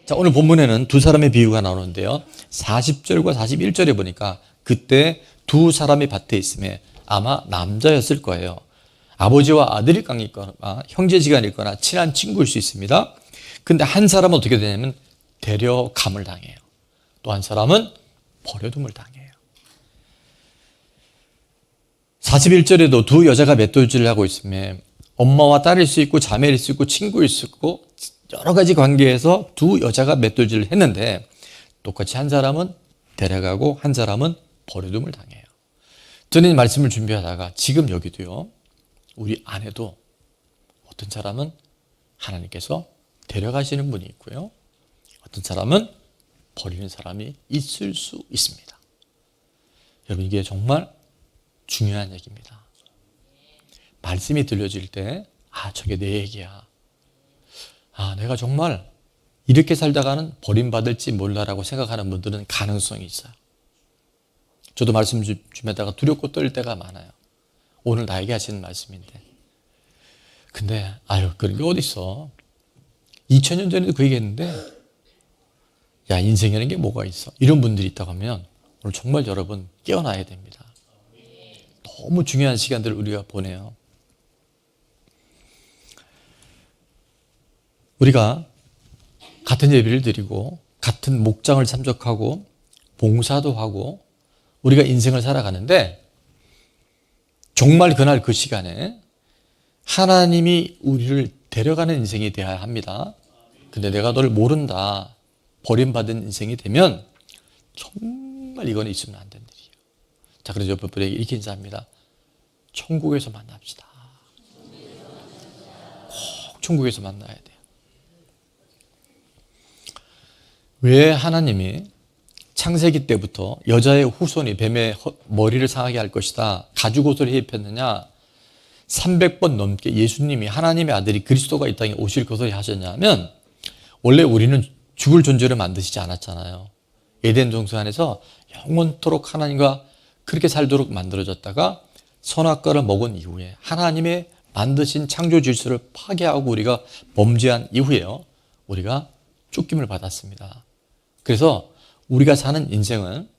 자, 오늘 본문에는 두 사람의 비유가 나오는데요. 40절과 41절에 보니까 그때 두 사람이 밭에 있음에 아마 남자였을 거예요. 아버지와 아들이 있거나 형제지간이 있거나 친한 친구일 수 있습니다. 근데 한 사람은 어떻게 되냐면 데려감을 당해요. 또 한 사람은 버려둠을 당해요. 41절에도 두 여자가 맷돌질을 하고 있음에 엄마와 딸일 수 있고 자매일 수 있고 친구일 수 있고 여러 가지 관계에서 두 여자가 맷돌질을 했는데 똑같이 한 사람은 데려가고 한 사람은 버려둠을 당해요. 저는 이 말씀을 준비하다가 지금 여기도요. 우리 안에도 어떤 사람은 하나님께서 데려가시는 분이 있고요. 어떤 사람은 버리는 사람이 있을 수 있습니다. 여러분 이게 정말 중요한 얘기입니다. 말씀이 들려질 때 저게 내 얘기야. 내가 정말 이렇게 살다가는 버림받을지 몰라라고 생각하는 분들은 가능성이 있어요. 저도 말씀 주면다가 두렵고 떨릴 때가 많아요. 오늘 나에게 하시는 말씀인데. 근데 그런 게 어딨어. 2000년 전에도 그 얘기했는데 인생이라는 게 뭐가 있어. 이런 분들이 있다고 하면 오늘 정말 여러분 깨어나야 됩니다. 너무 중요한 시간들을 우리가 보내요. 우리가 같은 예배를 드리고 같은 목장을 참석하고 봉사도 하고 우리가 인생을 살아가는데 정말 그날 그 시간에 하나님이 우리를 데려가는 인생이 되어야 합니다. 근데 내가 너를 모른다, 버림받은 인생이 되면 정말 이건 있으면 안 되는 일이에요. 자, 그래서 옆에 분에게 이렇게 인사합니다. 천국에서 만납시다. 꼭 천국에서 만나야 돼요. 왜 하나님이 창세기 때부터 여자의 후손이 뱀의 머리를 상하게 할 것이다, 가죽옷을 입혔느냐, 300번 넘게 예수님이 하나님의 아들이 그리스도가 이 땅에 오실 것을 하셨냐면 원래 우리는 죽을 존재로 만드시지 않았잖아요. 에덴 동산 안에서 영원토록 하나님과 그렇게 살도록 만들어졌다가 선악과를 먹은 이후에 하나님의 만드신 창조 질서를 파괴하고 우리가 범죄한 이후에요. 우리가 쫓김을 받았습니다. 그래서 우리가 사는 인생은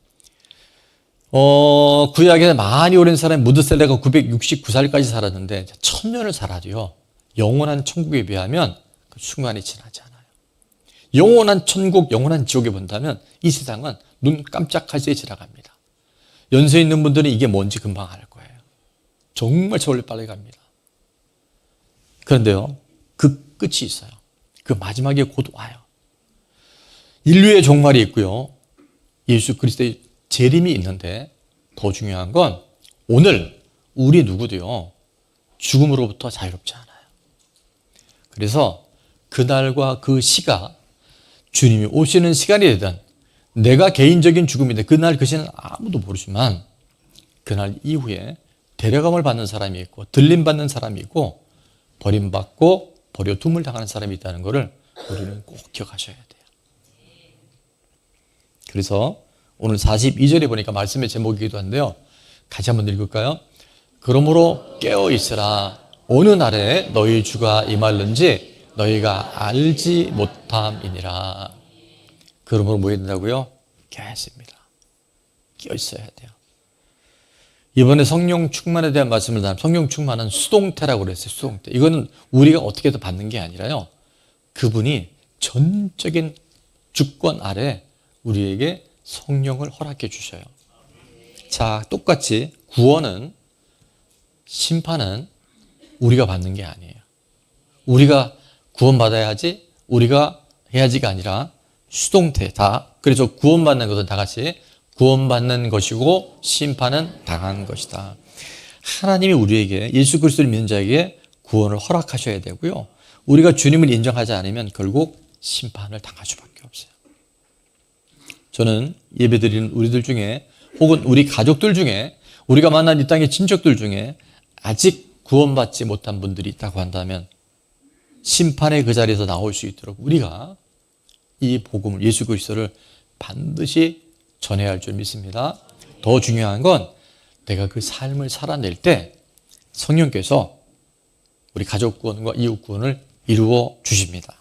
구약에 많이 오랜 사람이 무드셀레가 969살까지 살았는데 1000년을 살아도요. 영원한 천국에 비하면 그 순간이 지나지 않아요. 영원한 천국, 영원한 지옥에 본다면 이 세상은 눈 깜짝할 새에 지나갑니다. 연세 있는 분들은 이게 뭔지 금방 알 거예요. 정말 세월이 빨리 갑니다. 그런데요. 그 끝이 있어요. 그 마지막에 곧 와요. 인류의 종말이 있고요. 예수 그리스도의 재림이 있는데 더 중요한 건 오늘 우리 누구도요. 죽음으로부터 자유롭지 않아요. 그래서 그날과 그 시가 주님이 오시는 시간이 되든 내가 개인적인 죽음인데 그날 그 시는 아무도 모르지만 그날 이후에 데려감을 받는 사람이 있고 들림받는 사람이 있고 버림받고 버려둠을 당하는 사람이 있다는 것을 우리는 꼭 기억하셔야 돼요. 그래서 오늘 42절에 보니까 말씀의 제목이기도 한데요. 같이 한번 읽을까요? 그러므로 깨어있으라. 어느 날에 너희 주가 임할는지 너희가 알지 못함이니라. 그러므로 뭐 해야 된다고요? 깨어있습니다. 깨어있어야 돼요. 이번에 성령 충만에 대한 말씀을 나누면 성령 충만은 수동태라고 그랬어요. 수동태. 이거는 우리가 어떻게 해서 받는 게 아니라요. 그분이 전적인 주권 아래 우리에게 성령을 허락해 주셔요. 자, 똑같이 구원은, 심판은 우리가 받는 게 아니에요. 우리가 구원받아야 하지, 우리가 해야지가 아니라 수동태다. 그래서 구원받는 것은 다 같이 구원받는 것이고 심판은 당한 것이다. 하나님이 우리에게 예수 그리스도를 믿는 자에게 구원을 허락하셔야 되고요. 우리가 주님을 인정하지 않으면 결국 심판을 당할 수밖에 없어요. 저는 예배드리는 우리들 중에 혹은 우리 가족들 중에 우리가 만난 이 땅의 친척들 중에 아직 구원받지 못한 분들이 있다고 한다면 심판의 그 자리에서 나올 수 있도록 우리가 이 복음을, 예수 그리스도를 반드시 전해야 할 줄 믿습니다. 더 중요한 건 내가 그 삶을 살아낼 때 성령께서 우리 가족 구원과 이웃 구원을 이루어 주십니다.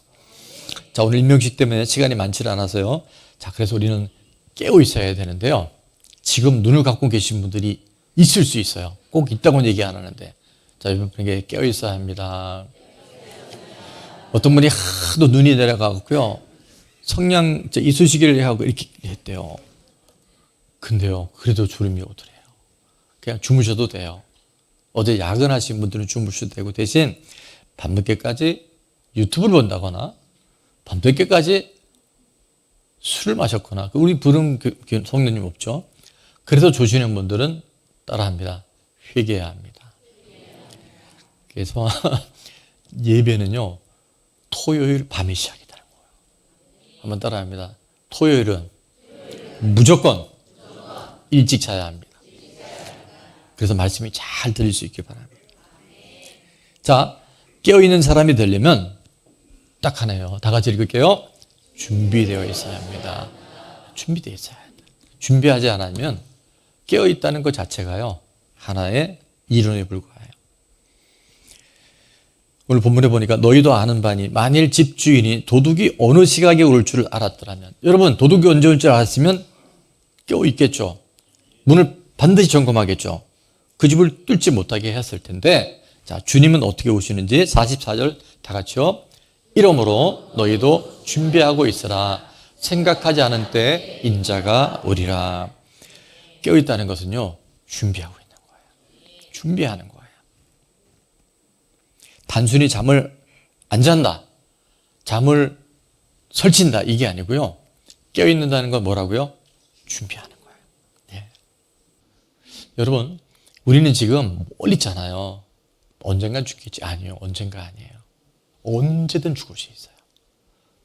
자, 자, 오늘 임명식 때문에 시간이 많지 않아서요. 자, 그래서 우리는 깨어 있어야 되는데요. 지금 눈을 감고 계신 분들이 있을 수 있어요. 꼭 있다고는 얘기 안 하는데. 자, 여러분에게 깨어 있어야 합니다. 어떤 분이 하도 눈이 내려가고요. 성냥 이쑤시개를 하고 이렇게 했대요. 근데요, 그래도 졸음이 오더래요. 그냥 주무셔도 돼요. 어제 야근하신 분들은 주무셔도 되고, 대신 밤늦게까지 유튜브를 본다거나 밤늦게까지 술을 마셨거나, 우리 부른 성도님 없죠. 그래서 조시는 분들은 따라합니다. 회개해야 합니다. 그래서 예배는요, 토요일 밤에 시작이 되는 거예요. 한번 따라합니다. 토요일은 무조건 일찍 자야 합니다. 그래서 말씀이 잘 들릴 수 있길 바랍니다. 자, 깨어있는 사람이 되려면 딱 하나예요. 다 같이 읽을게요. 준비되어 있어야 합니다. 준비되어 있어야 합니다. 준비하지 않으면 깨어있다는 것 자체가요, 하나의 이론에 불과해요. 오늘 본문에 보니까 너희도 아는 바니 만일 집주인이 도둑이 어느 시각에 올 줄 알았더라면, 여러분 도둑이 언제 올 줄 알았으면 깨어있겠죠. 문을 반드시 점검하겠죠. 그 집을 뚫지 못하게 했을 텐데, 자, 주님은 어떻게 오시는지 44절 다 같이요. 이러므로 너희도 준비하고 있으라. 생각하지 않은 때 인자가 오리라. 깨어있다는 것은요, 준비하고 있는 거예요. 준비하는 거예요. 단순히 잠을 안 잔다, 잠을 설친다, 이게 아니고요. 깨어있는다는 건 뭐라고요? 준비하는 거예요. 네. 여러분, 우리는 지금 멀리 있잖아요. 언젠간 죽겠지. 아니요, 언젠가 아니에요. 언제든 죽을 수 있어요.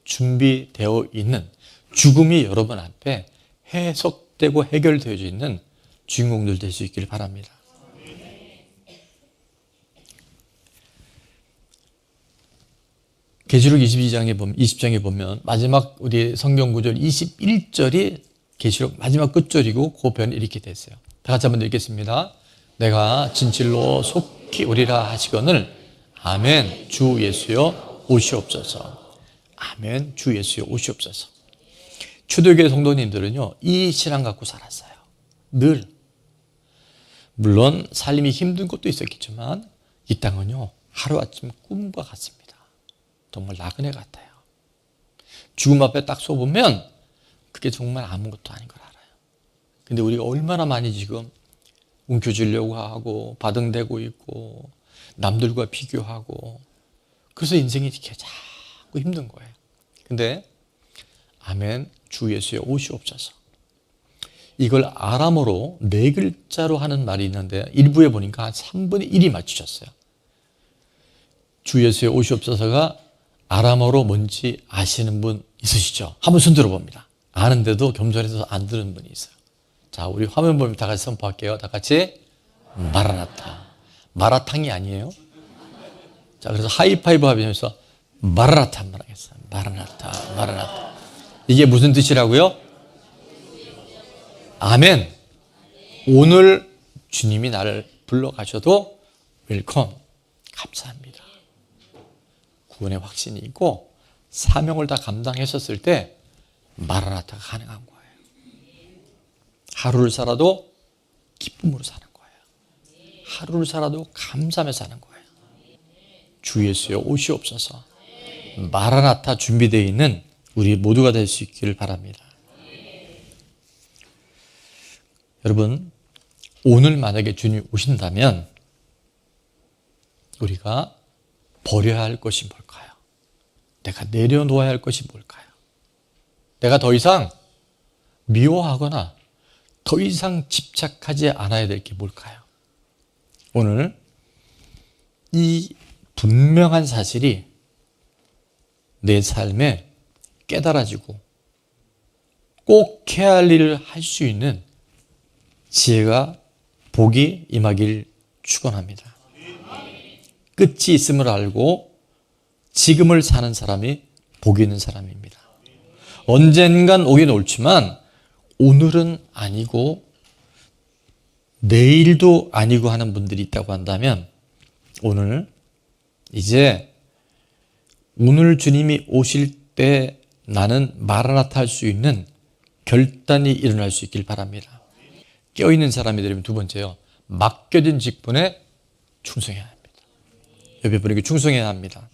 준비되어 있는, 죽음이 여러분 앞에 해석되고 해결되어 있는 주인공들 될 수 있기를 바랍니다. 계시록 20장에 보면 마지막 우리 성경 구절 21절이 계시록 마지막 끝절이고, 그 변이 이렇게 됐어요. 다 같이 한번 읽겠습니다. 내가 진실로 속히 오리라 하시거늘 아멘 주 예수여 오시옵소서. 아멘 주 예수여 오시옵소서. 초대교회 성도님들은요, 이 신앙 갖고 살았어요. 늘. 물론 삶이 힘든 것도 있었겠지만 이 땅은요, 하루아침 꿈과 같습니다. 정말 나그네 같아요. 죽음 앞에 딱 서보면 그게 정말 아무것도 아닌 걸 알아요. 근데 우리가 얼마나 많이 지금 움켜쥐려고 하고 바등대고 있고 남들과 비교하고, 그래서 인생이 이렇게 자꾸 힘든 거예요. 근데 아멘 주 예수여 오시옵소서, 이걸 아람어로 4글자로 하는 말이 있는데 일부에 보니까 한 3분의 1이 맞추셨어요. 주 예수여 오시옵소서가 아람어로 뭔지 아시는 분 있으시죠? 한번 손 들어봅니다. 아는데도 겸손해서 안 들은 분이 있어요. 자, 우리 화면 보면 다 같이 선포할게요. 다 같이 마라나타. 마라탕이 아니에요. 자, 그래서 하이파이브 하면서 마라나타 한번 하겠어요. 마라나타, 마라나타. 이게 무슨 뜻이라고요? 아멘. 오늘 주님이 나를 불러가셔도 웰컴. 감사합니다. 구원의 확신이 있고 사명을 다 감당했었을 때 마라나타가 가능한 거예요. 하루를 살아도 기쁨으로 사는 거예요. 하루를 살아도 감사하며 사는 거예요. 주 예수여 오시옵소서. 마라나타 준비되어 있는 우리 모두가 될 수 있기를 바랍니다. 여러분, 오늘 만약에 주님 오신다면 우리가 버려야 할 것이 뭘까요? 내가 내려놓아야 할 것이 뭘까요? 내가 더 이상 미워하거나 더 이상 집착하지 않아야 될 게 뭘까요? 오늘 이 분명한 사실이 내 삶에 깨달아지고 꼭 해야 할 일을 할 수 있는 지혜가, 복이 임하길 축원합니다. 끝이 있음을 알고 지금을 사는 사람이 복이 있는 사람입니다. 언젠간 오긴 올지만 오늘은 아니고 내일도 아니고 하는 분들이 있다고 한다면, 오늘 이제 오늘 주님이 오실 그때 나는 마라나타 할 수 있는 결단이 일어날 수 있길 바랍니다. 깨어있는 사람이 되려면 두 번째요, 맡겨진 직분에 충성해야 합니다. 옆에 분에게 충성해야 합니다.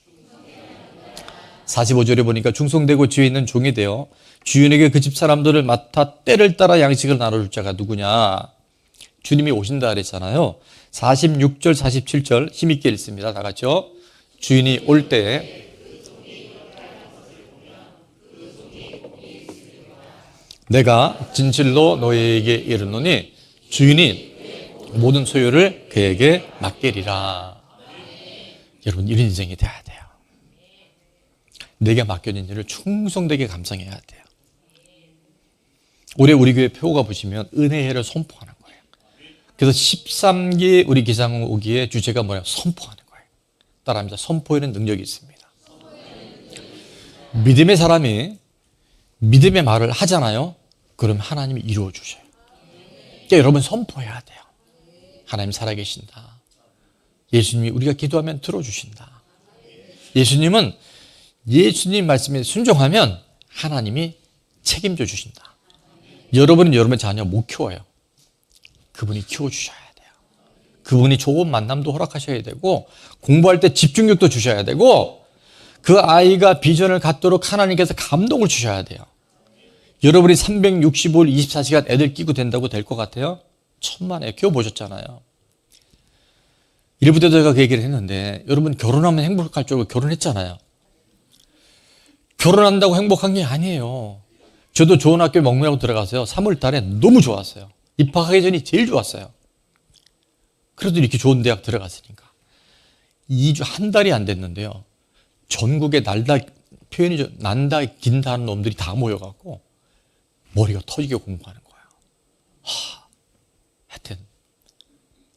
45절에 보니까 충성되고 지혜 있는 종이 되어 주인에게 그 집 사람들을 맡아 때를 따라 양식을 나눠줄 자가 누구냐. 주님이 오신다 그랬잖아요. 46절 47절 힘있게 읽습니다. 다 같이요. 주인이 올 때에 내가 진실로 너희에게 이르노니 주인이 모든 소유를 그에게 맡기리라. 여러분, 이런 인생이 돼야 돼요. 내게 맡겨진 일을 충성되게 감당해야 돼요. 올해 우리 교회 표가 보시면 은혜의 해를 선포하는 거예요. 그래서 13기 우리 기상오기의 주제가 뭐냐면 선포하는 거예요. 따라합니다. 선포에는 능력이 있습니다. 믿음의 사람이 믿음의 말을 하잖아요. 그럼 하나님이 이루어 주셔요. 그러니까 여러분 선포해야 돼요. 하나님 살아계신다. 예수님이 우리가 기도하면 들어주신다. 예수님은 예수님 말씀에 순종하면 하나님이 책임져 주신다. 여러분은 여러분의 자녀 못 키워요. 그분이 키워주셔야 돼요. 그분이 좋은 만남도 허락하셔야 되고 공부할 때 집중력도 주셔야 되고 그 아이가 비전을 갖도록 하나님께서 감동을 주셔야 돼요. 여러분이 365일 24시간 애들 끼고 된다고 될 것 같아요? 천만에 키워보셨잖아요. 일부 때 제가 그 얘기를 했는데 여러분 결혼하면 행복할 줄 알고 결혼했잖아요. 결혼한다고 행복한 게 아니에요. 저도 좋은 학교에 먹느라고 들어가서요. 3월 달에 너무 좋았어요. 입학하기 전이 제일 좋았어요. 그래도 이렇게 좋은 대학 들어갔으니까. 2주, 한 달이 안 됐는데요. 전국에 날다, 표현이 난다, 긴다 하는 놈들이 다 모여갖고 머리가 터지게 공부하는 거예요. 하여튼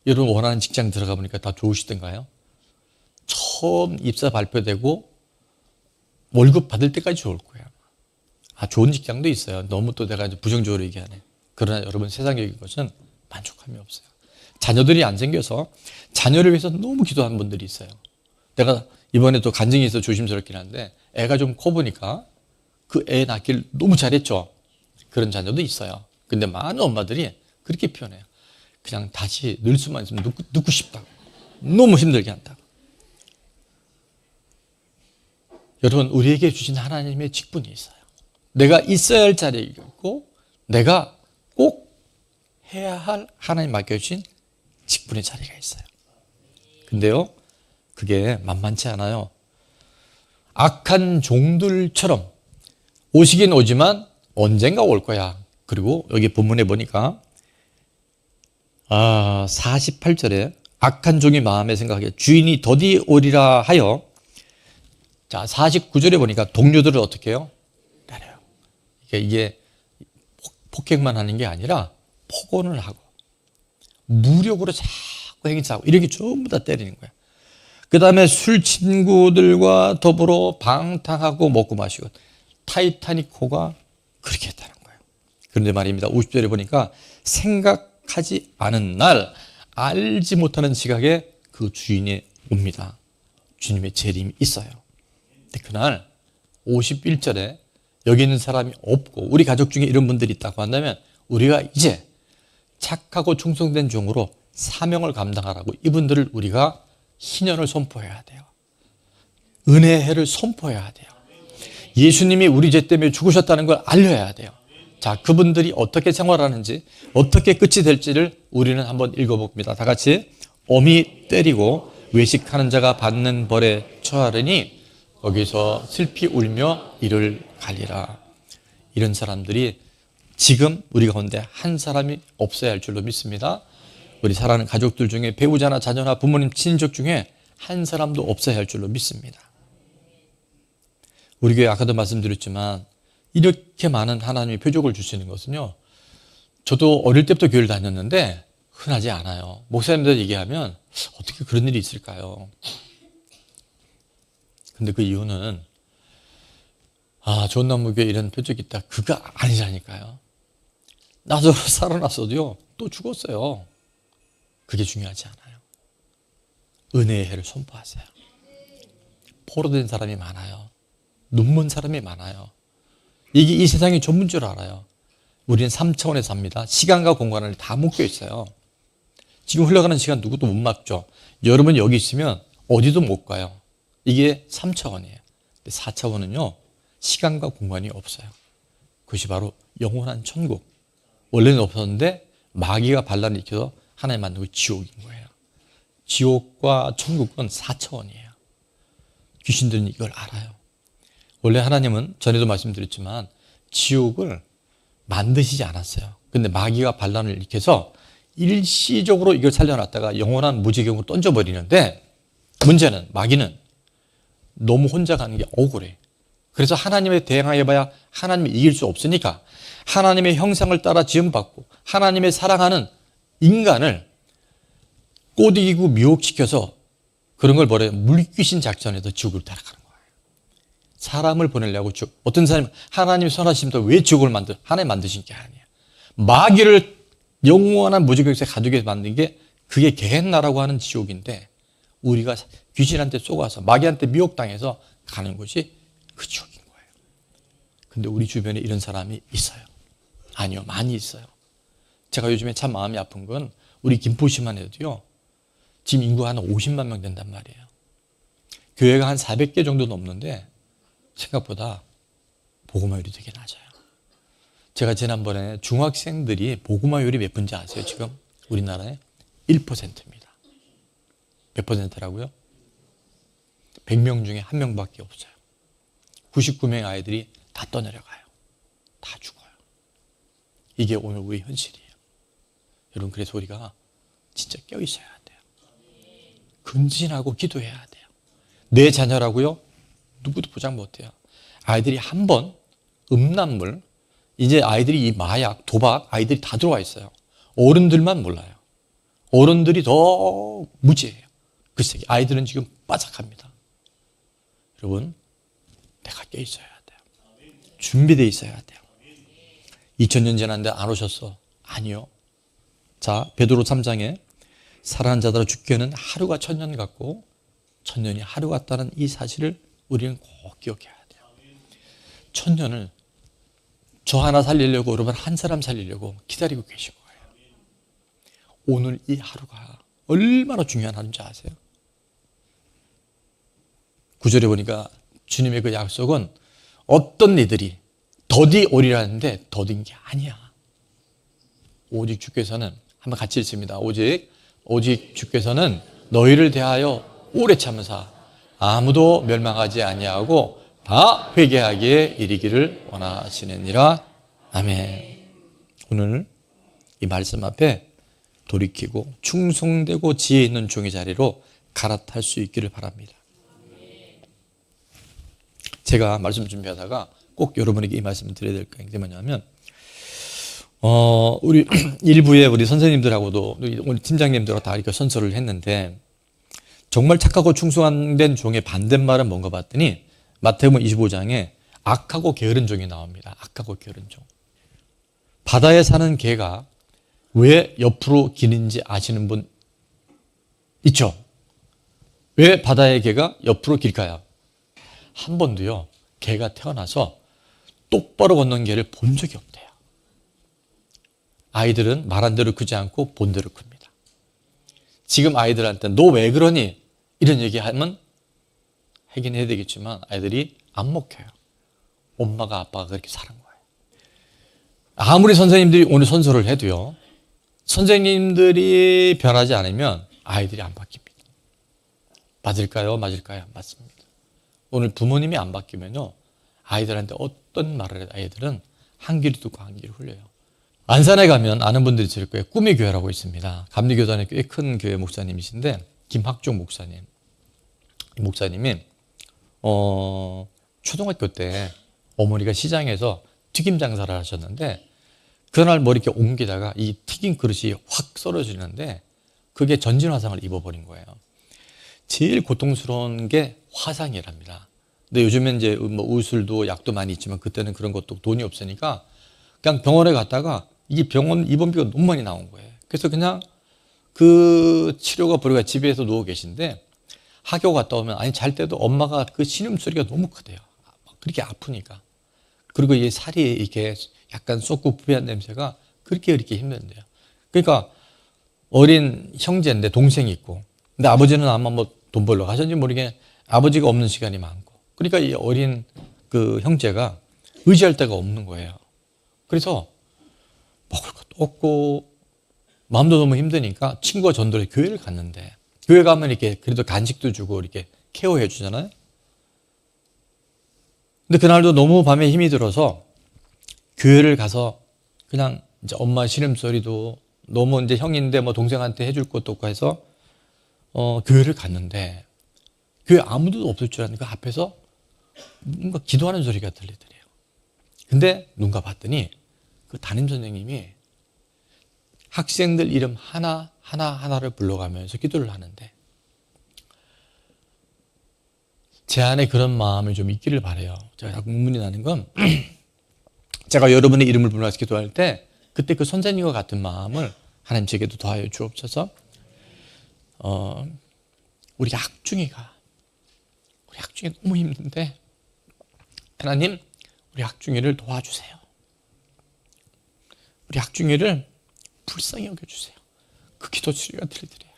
여러분 원하는 직장 들어가 보니까 다 좋으시던가요? 처음 입사 발표되고 월급 받을 때까지 좋을 거예요. 좋은 직장도 있어요. 너무 또 내가 이제 부정적으로 얘기하네. 그러나 여러분 세상적인 것은 만족함이 없어요. 자녀들이 안 생겨서 자녀를 위해서 너무 기도하는 분들이 있어요. 내가 이번에 또 간증이 있어 조심스럽긴 한데 애가 좀 커 보니까 그 애 낳기를 너무 잘했죠. 그런 자녀도 있어요. 근데 많은 엄마들이 그렇게 표현해요. 그냥 다시 늘 수만 있으면 늙고 싶다고. 너무 힘들게 한다고. 여러분 우리에게 주신 하나님의 직분이 있어요. 내가 있어야 할 자리에 있고 내가 꼭 해야 할 하나님 맡겨주신 직분의 자리가 있어요. 근데요 그게 만만치 않아요. 악한 종들처럼 오시긴 오지만 언젠가 올 거야. 그리고 여기 본문에 보니까 48절에 악한 종이 마음에 생각하기에 주인이 더디 오리라 하여, 자 49절에 보니까 동료들을 어떻게 해요? 때려요. 이게 폭행만 하는 게 아니라 폭언을 하고 무력으로 자꾸 행사하고 이렇게 전부 다 때리는 거야. 그 다음에 술 친구들과 더불어 방탕하고 먹고 마시고 타이타닉호가 그렇게 했다는 거예요. 그런데 말입니다. 50절에 보니까 생각하지 않은 날 알지 못하는 시각에 그 주인이 옵니다. 주님의 재림이 있어요. 근데 그날 51절에 여기 있는 사람이 없고 우리 가족 중에 이런 분들이 있다고 한다면 우리가 이제 착하고 충성된 종으로 사명을 감당하라고 이분들을 우리가 희년을 선포해야 돼요. 은혜의 해를 선포해야 돼요. 예수님이 우리 죄 때문에 죽으셨다는 걸 알려야 돼요. 자, 그분들이 어떻게 생활하는지 어떻게 끝이 될지를 우리는 한번 읽어봅니다. 다 같이. 엄히 때리고 외식하는 자가 받는 벌에 처하려니 거기서 슬피 울며 이를 갈리라. 이런 사람들이 지금 우리 가운데 한 사람이 없어야 할 줄로 믿습니다. 우리 사랑하는 가족들 중에 배우자나 자녀나 부모님 친인척 중에 한 사람도 없어야 할 줄로 믿습니다. 우리 교회 아까도 말씀드렸지만 이렇게 많은 하나님의 표적을 주시는 것은요, 저도 어릴 때부터 교회를 다녔는데 흔하지 않아요. 목사님들 얘기하면 어떻게 그런 일이 있을까요? 근데 그 이유는 좋은 나무교회 이런 표적이 있다. 그거 아니라니까요. 나도 살아났어도요 또 죽었어요. 그게 중요하지 않아요. 은혜의 해를 선포하세요. 포로된 사람이 많아요. 눈먼 사람이 많아요. 이게 이 세상이 전부인 줄 알아요. 우리는 3차원에 삽니다. 시간과 공간을 다 묶여 있어요. 지금 흘러가는 시간 누구도 못 막죠. 여러분 여기 있으면 어디도 못 가요. 이게 3차원이에요. 4차원은요. 시간과 공간이 없어요. 그것이 바로 영원한 천국. 원래는 없었는데 마귀가 반란을 일으켜서 하나님 만든 게 지옥인 거예요. 지옥과 천국은 4차원이에요. 귀신들은 이걸 알아요. 원래 하나님은 전에도 말씀드렸지만 지옥을 만드시지 않았어요. 근데 마귀가 반란을 일으켜서 일시적으로 이걸 살려놨다가 영원한 무지경으로 던져버리는데 문제는 마귀는 너무 혼자 가는 게 억울해. 그래서 하나님에 대항해봐야 하나님이 이길 수 없으니까 하나님의 형상을 따라 지음받고 하나님의 사랑하는 인간을 꼬드기고 미혹시켜서 그런 걸 뭐래요? 물귀신 작전에서 지옥으로 따라가는 거예요. 사람을 보내려고 어떤 사람이 하나님이 선하심도 왜 지옥을 하나님 만드신 게 아니에요. 마귀를 영원한 무지경에서 가두게 만든 게 그게 게헨나라고 하는 지옥인데 우리가 귀신한테 속아서 마귀한테 미혹당해서 가는 것이 그 지옥인 거예요. 근데 우리 주변에 이런 사람이 있어요. 아니요, 많이 있어요. 제가 요즘에 참 마음이 아픈 건 우리 김포시만 해도요. 지금 인구가 한 50만 명 된단 말이에요. 교회가 한 400개 정도 넘는데 생각보다 복음화율이 되게 낮아요. 제가 지난번에 중학생들이 복음화율이 몇 분인지 아세요? 지금 우리나라에 1%입니다. 몇 퍼센트라고요? 100명 중에 1명밖에 없어요. 99명의 아이들이 다 떠내려가요. 다 죽어요. 이게 오늘 우리 현실이에요. 여러분, 그래서 우리가 진짜 껴있어야 돼요. 근진하고 기도해야 돼요. 내 자녀라고요? 누구도 보장 못해요. 아이들이 한 번 음란물, 이제 아이들이 이 마약, 도박, 아이들이 다 들어와 있어요. 어른들만 몰라요. 어른들이 더 무지해요. 글쎄, 아이들은 지금 빠삭합니다. 여러분, 내가 껴있어야 돼요. 준비되어 있어야 돼요. 2000년 지났는데 안 오셨어? 아니요. 자, 베드로 3장에 사랑하는 자들아 주께는 하루가 천년 같고 천년이 하루 같다는 이 사실을 우리는 꼭 기억해야 돼요. 천년을 저 하나 살리려고 여러분 한 사람 살리려고 기다리고 계신 거예요. 오늘 이 하루가 얼마나 중요한 하루인지 아세요? 9절에 보니까 주님의 그 약속은 어떤 이들이 더디 오리라는데 더딘 게 아니야. 오직 주께서는 한번 같이 읽습니다. 오직 주께서는 너희를 대하여 오래 참으사 아무도 멸망하지 아니하고 다 회개하기에 이르기를 원하시느니라. 아멘. 오늘 이 말씀 앞에 돌이키고 충성되고 지혜 있는 종의 자리로 갈아탈 수 있기를 바랍니다. 제가 말씀 준비하다가 꼭 여러분에게 이 말씀을 드려야 될 게 뭐냐면 우리 일부에 우리 선생님들하고도 우리 팀장님들하고 다 이렇게 선서를 했는데 정말 착하고 충성된 종의 반대말은 뭔가 봤더니 마태복음 25장에 악하고 게으른 종이 나옵니다. 악하고 게으른 종. 바다에 사는 개가 왜 옆으로 기는지 아시는 분 있죠? 왜 바다의 개가 옆으로 길까요? 한 번도요, 개가 태어나서 똑바로 걷는 개를 본 적이 없대요. 아이들은 말한 대로 크지 않고 본 대로 큽니다. 지금 아이들한테 너 왜 그러니? 이런 얘기하면 하긴 해야 되겠지만 아이들이 안 먹혀요. 엄마가 아빠가 그렇게 사는 거예요. 아무리 선생님들이 오늘 선서를 해도요, 선생님들이 변하지 않으면 아이들이 안 바뀝니다. 맞을까요? 맞을까요? 맞습니다. 오늘 부모님이 안 바뀌면요, 아이들한테 어떤 말을 해도 아이들은 한 귀를 듣고 한 귀를 흘려요. 안산에 가면 아는 분들이 있을 거예요. 꿈의 교회라고 있습니다. 감리교단의 꽤 큰 교회 목사님이신데 김학종 목사님. 이 목사님이 초등학교 때 어머니가 시장에서 튀김 장사를 하셨는데 그날 뭐 이렇게 옮기다가 이 튀김 그릇이 확 썰어지는데 그게 전진화상을 입어버린 거예요. 제일 고통스러운 게 화상이랍니다. 근데 요즘엔 이제 뭐 우술도 약도 많이 있지만 그때는 그런 것도 돈이 없으니까 그냥 병원에 갔다가 이게 병원 입원비가 너무 많이 나온 거예요. 그래서 그냥 그 치료가 불가 집에서 누워 계신데 학교 갔다 오면 아니 잘 때도 엄마가 그 신음소리가 너무 크대요. 그렇게 아프니까. 그리고 이 살이 이렇게 약간 쏟고 부패한 냄새가 그렇게 힘든데요. 그러니까 어린 형제인데 동생이 있고, 근데 아버지는 아마 뭐 돈 벌러 가셨는지 모르게 아버지가 없는 시간이 많고, 그러니까 이 어린 그 형제가 의지할 데가 없는 거예요. 그래서 먹을 것도 없고 마음도 너무 힘드니까 친구가 전도를 교회를 갔는데, 교회 가면 이렇게 그래도 간식도 주고 이렇게 케어해 주잖아요. 근데 그날도 너무 밤에 힘이 들어서 교회를 가서 그냥 이제 엄마 신음소리도 너무 이제 형인데 뭐 동생한테 해줄 것도 없고 해서 교회를 갔는데, 교회 아무도 없을 줄 알았는데 그 앞에서 뭔가 기도하는 소리가 들리더래요. 근데 눈 감았더니 그 담임 선생님이 학생들 이름 하나를 불러가면서 기도를 하는데, 제 안에 그런 마음이 좀 있기를 바라요. 제가 자꾸 눈물이 나는 건 제가 여러분의 이름을 불러서 기도할 때 그때 그 선생님과 같은 마음을 하나님 제게도 더하여 주옵소서. 우리 학중이가 너무 힘든데 하나님, 우리 학중이를 도와주세요. 우리 학중이를 불쌍히 여겨주세요. 그 기도 소리가 들리더래요.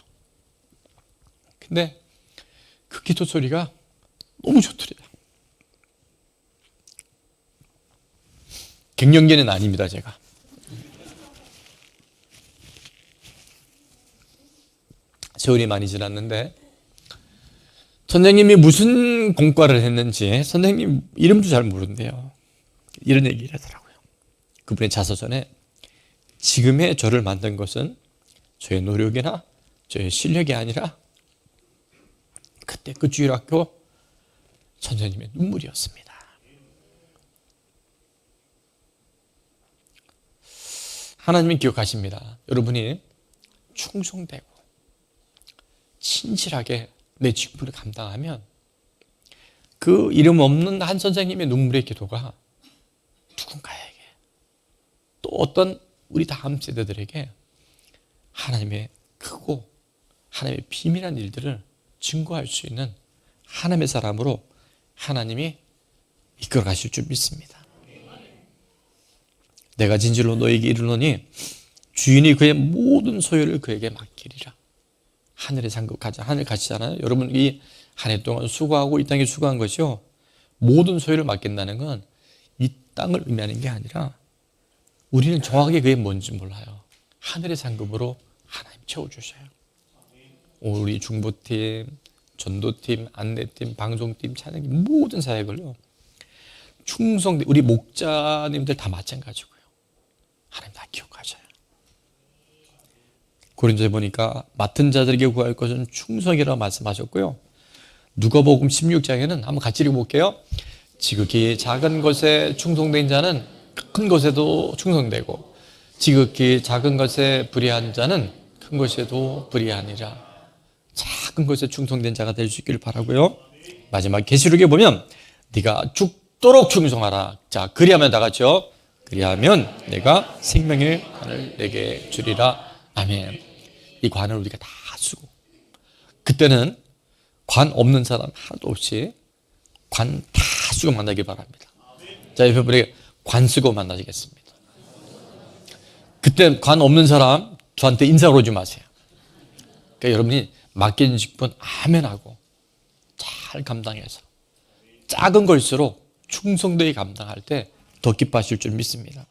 근데 그 기도 소리가 너무 좋더래요. 갱년기는 아닙니다, 제가. 세월이 많이 지났는데 선생님이 무슨 공과를 했는지 선생님 이름도 잘 모른대요. 이런 얘기를 하더라고요. 그분의 자서전에 지금의 저를 만든 것은 저의 노력이나 저의 실력이 아니라 그때 그 주일학교 선생님의 눈물이었습니다. 하나님은 기억하십니다. 여러분이 충성되고 친실하게 내 직분을 감당하면 그 이름 없는 한 선생님의 눈물의 기도가 누군가에게, 또 어떤 우리 다음 세대들에게 하나님의 크고 하나님의 비밀한 일들을 증거할 수 있는 하나님의 사람으로 하나님이 이끌어 가실 줄 믿습니다. 내가 진실로 너에게 이르노니 주인이 그의 모든 소유를 그에게 맡기리라. 하늘의 상급 가자. 하늘 가시잖아요. 여러분 이 한 해 동안 수고하고 이 땅에 수고한 것이요, 모든 소유를 맡긴다는 건 이 땅을 의미하는 게 아니라 우리는 정확하게 그게 뭔지 몰라요. 하늘의 상급으로 하나님 채워주셔요. 우리 중보팀, 전도팀, 안내팀, 방송팀, 찬양팀 모든 사역을요, 우리 목자님들 다 마찬가지고요. 하나님 다 기억하셔요. 고린도에 보니까 맡은 자들에게 구할 것은 충성이라고 말씀하셨고요. 누가복음 16장에는 한번 같이 읽어볼게요. 지극히 작은 것에 충성된 자는 큰 것에도 충성되고 지극히 작은 것에 불의한 자는 큰 것에도 불의하니라. 작은 것에 충성된 자가 될 수 있기를 바라고요. 마지막 계시록에 보면 네가 죽도록 충성하라. 자, 그리하면 다 같이요. 그리하면 내가 생명의 관을 내게 주리라. 아멘. 이 관을 우리가 다 쓰고, 그때는 관 없는 사람 하나도 없이 관 다 쓰고 만나길 바랍니다. 자, 옆에 분에게 관 쓰고 만나시겠습니다. 그때 관 없는 사람 저한테 인사 오지 마세요. 그러니까 여러분이 맡긴 직분 아멘하고 잘 감당해서 작은 걸수록 충성되게 감당할 때 더 기뻐하실 줄 믿습니다.